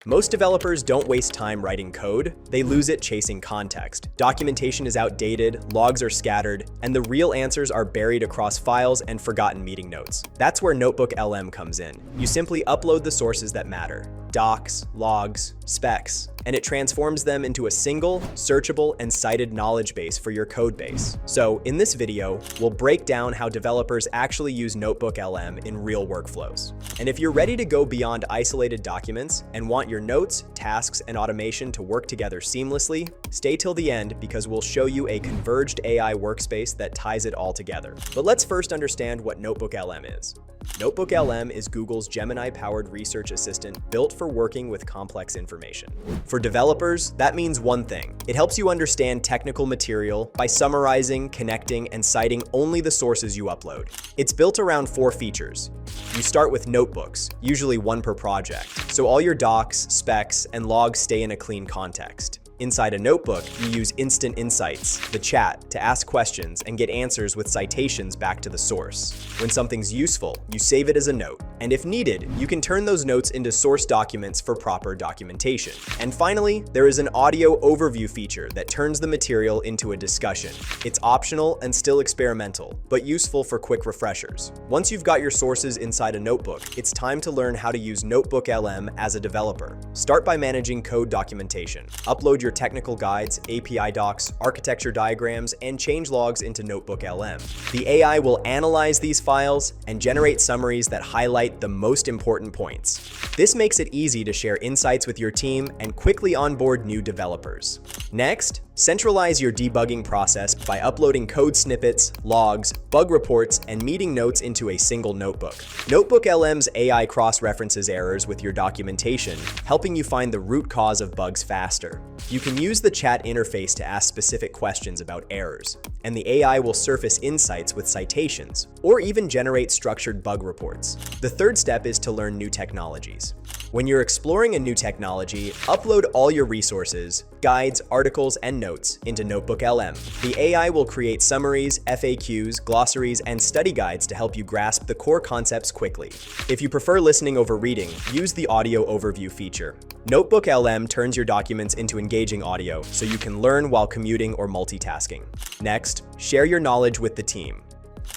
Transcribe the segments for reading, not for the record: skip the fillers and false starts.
Most developers don't waste time writing code, they lose it chasing context. Documentation is outdated, logs are scattered, and the real answers are buried across files and forgotten meeting notes. That's where NotebookLM comes in. You simply upload the sources that matter: docs, logs, specs, and it transforms them into a single, searchable, and cited knowledge base for your code base. So in this video, we'll break down how developers actually use NotebookLM in real workflows. And if you're ready to go beyond isolated documents and want your notes, tasks, and automation to work together seamlessly, stay till the end because we'll show you a converged AI workspace that ties it all together. But let's first understand what NotebookLM is. NotebookLM is Google's Gemini-powered research assistant built for working with complex information. For developers, that means one thing. It helps you understand technical material by summarizing, connecting, and citing only the sources you upload. It's built around 4 features. You start with notebooks, usually one per project, so all your docs, specs, and logs stay in a clean context. Inside a notebook, you use Instant Insights, the chat, to ask questions and get answers with citations back to the source. When something's useful, you save it as a note. And if needed, you can turn those notes into source documents for proper documentation. And finally, there is an audio overview feature that turns the material into a discussion. It's optional and still experimental, but useful for quick refreshers. Once you've got your sources inside a notebook, it's time to learn how to use NotebookLM as a developer. Start by managing code documentation. Upload your technical guides, API docs, architecture diagrams, and change logs into NotebookLM. The AI will analyze these files and generate summaries that highlight the most important points. This makes it easy to share insights with your team and quickly onboard new developers. Next, centralize your debugging process by uploading code snippets, logs, bug reports, and meeting notes into a single notebook. NotebookLM's AI cross-references errors with your documentation, helping you find the root cause of bugs faster. You can use the chat interface to ask specific questions about errors, and the AI will surface insights with citations, or even generate structured bug reports. The third step is to learn new technologies. When you're exploring a new technology, upload all your resources, guides, articles, and notes into NotebookLM. The AI will create summaries, FAQs, glossaries, and study guides to help you grasp the core concepts quickly. If you prefer listening over reading, use the audio overview feature. NotebookLM turns your documents into engaging audio so you can learn while commuting or multitasking. Next, share your knowledge with the team.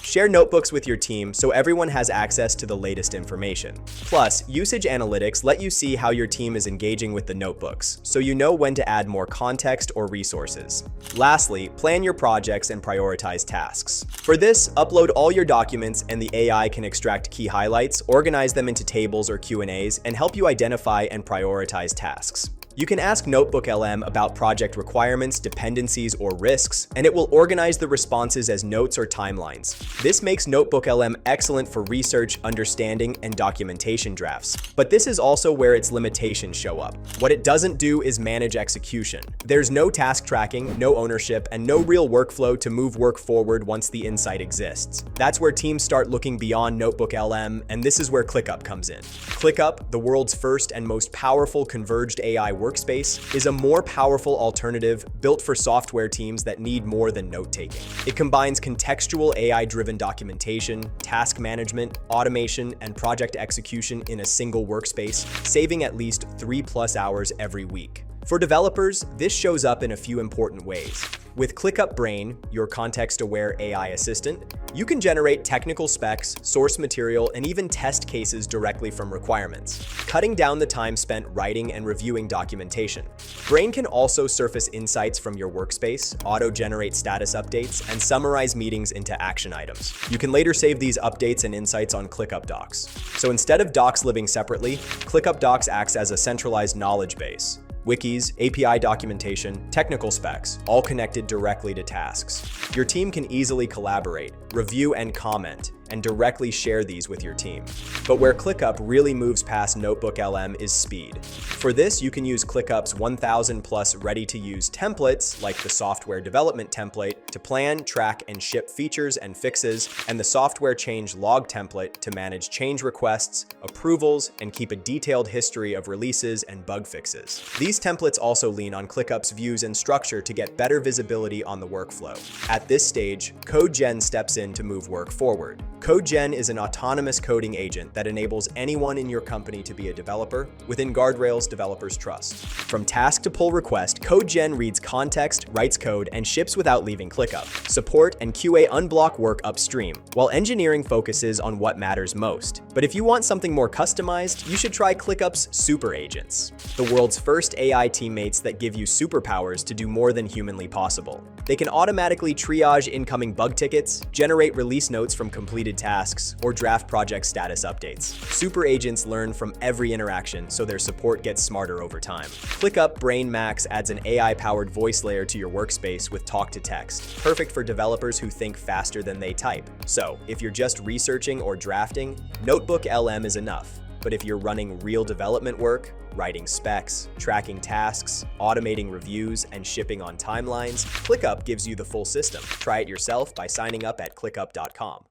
Share notebooks with your team so everyone has access to the latest information. Plus, usage analytics let you see how your team is engaging with the notebooks, so you know when to add more context or resources. Lastly, plan your projects and prioritize tasks. For this, upload all your documents and the AI can extract key highlights, organize them into tables or Q&As, and help you identify and prioritize tasks. You can ask NotebookLM about project requirements, dependencies, or risks, and it will organize the responses as notes or timelines. This makes NotebookLM excellent for research, understanding, and documentation drafts. But this is also where its limitations show up. What it doesn't do is manage execution. There's no task tracking, no ownership, and no real workflow to move work forward once the insight exists. That's where teams start looking beyond NotebookLM, and this is where ClickUp comes in. ClickUp, the world's first and most powerful converged AI workspace, is a more powerful alternative built for software teams that need more than note-taking. It combines contextual AI-driven documentation, task management, automation, and project execution in a single workspace, saving at least 3+ hours every week. For developers, this shows up in a few important ways. With ClickUp Brain, your context-aware AI assistant, you can generate technical specs, source material, and even test cases directly from requirements, cutting down the time spent writing and reviewing documentation. Brain can also surface insights from your workspace, auto-generate status updates, and summarize meetings into action items. You can later save these updates and insights on ClickUp Docs. So instead of docs living separately, ClickUp Docs acts as a centralized knowledge base. Wikis, API documentation, technical specs, all connected directly to tasks. Your team can easily collaborate, review and comment, and directly share these with your team. But where ClickUp really moves past NotebookLM is speed. For this, you can use ClickUp's 1,000+ ready-to-use templates, like the software development template, to plan, track, and ship features and fixes, and the software change log template to manage change requests, approvals, and keep a detailed history of releases and bug fixes. These templates also lean on ClickUp's views and structure to get better visibility on the workflow. At this stage, Code Gen steps in to move work forward. CodeGen is an autonomous coding agent that enables anyone in your company to be a developer within guardrails developers trust. From task to pull request, CodeGen reads context, writes code, and ships without leaving ClickUp. Support and QA unblock work upstream, while engineering focuses on what matters most. But if you want something more customized, you should try ClickUp's Super Agents, the world's first AI teammates that give you superpowers to do more than humanly possible. They can automatically triage incoming bug tickets, generate release notes from completed tasks, or draft project status updates. Super agents learn from every interaction, so their support gets smarter over time. ClickUp Brain Max adds an AI-powered voice layer to your workspace with talk-to-text, perfect for developers who think faster than they type. So, if you're just researching or drafting, NotebookLM is enough. But if you're running real development work, writing specs, tracking tasks, automating reviews, and shipping on timelines, ClickUp gives you the full system. Try it yourself by signing up at clickup.com.